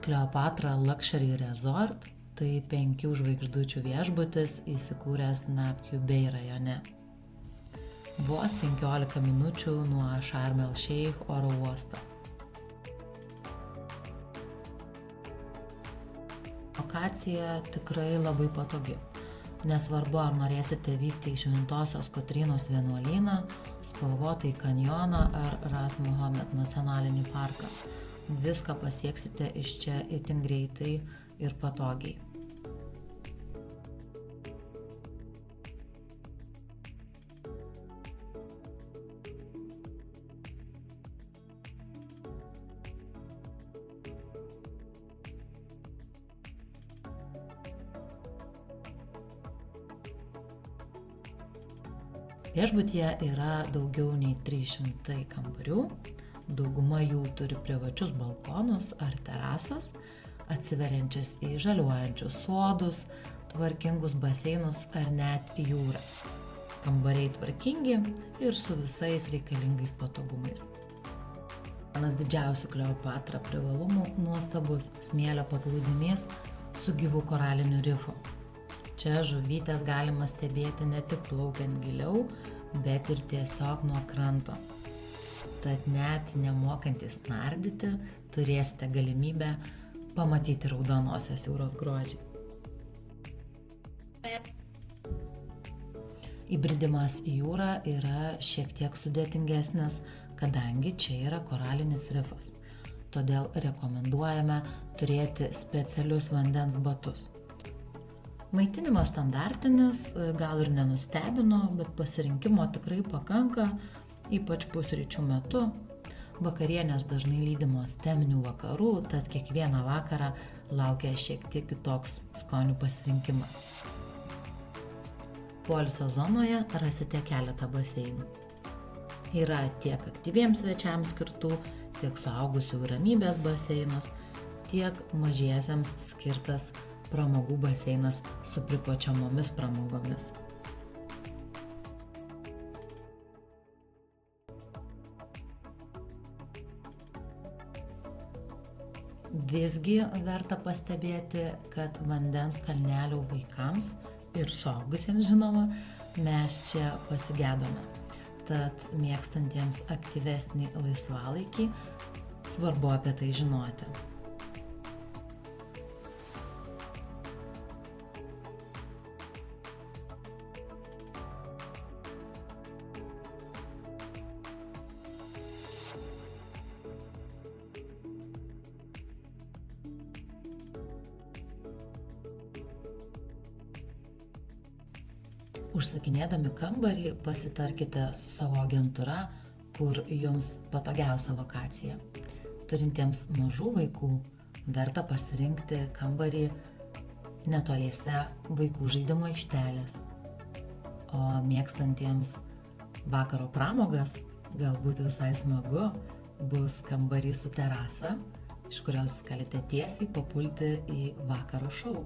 Kleopatra Luxury Resort tai 5 žvaigždučių viešbutis įsikūręs Napkių Bay rajone. Vos 15 minučių nuo Sharm el Sheikh oro uosto. Lokacija tikrai labai patogi. Nesvarbu, ar norėsite vykti į Šventosios Kotrynos vienuolyną, spalvotąjį kanjoną ar Ras Mohammed nacionalinį parką. Viską pasieksite iš čia itin greitai ir patogiai. Viešbutyje yra daugiau nei 300 kambarių, dauguma jų turi privačius balkonus ar terasas, atsiveriančias į žaliuojančius sodus, tvarkingus baseinus ar net jūrą. Kambariai tvarkingi ir su visais reikalingais patogumais. Vienas didžiausių Kleopatra privalumų nuostabus smėlio paplūdimys su gyvu koraliniu rifu. Čia žuvytės galima stebėti ne tik plaukiant giliau, bet ir tiesiog nuo kranto. Tad net nemokantis nardyti, turėsite galimybę pamatyti Raudonosios jūros grožį. Įbridimas į jūrą yra šiek tiek sudėtingesnis, kadangi čia yra koralinis rifas. Todėl rekomenduojame turėti specialius vandens batus. Maitinimas standartinis, gal ir nenustebino, bet pasirinkimo tikrai pakanka, ypač pusryčių metu. Vakarienės dažnai lydimos teminių vakarų, tad kiekvieną vakarą laukia šiek tiek kitoks skonių pasirinkimas. Poilsio zonoje rasite keletą baseinų. Yra tiek aktyviems svečiams skirtų, tiek suaugusių ramybės baseinas, tiek mažiesiems skirtas pramogų baseinas su pripučiamomis pramogomis. Visgi verta pastebėti, kad vandens kalnelių vaikams ir suaugusiems žinoma, mes čia pasigedome. Tad mėgstantiems aktyvesnį laisvalaikį svarbu apie tai žinoti. Užsakinėdami kambarį pasitarkite su savo agentūra, kur jums patogiausia lokacija. Turintiems mažų vaikų verta pasirinkti kambarį netoliese vaikų žaidimo aikštelės. O mėgstantiems vakaro pramogas, galbūt visai smagu, bus kambarys su terasa, iš kurios galite tiesiai papulti į vakaro šou.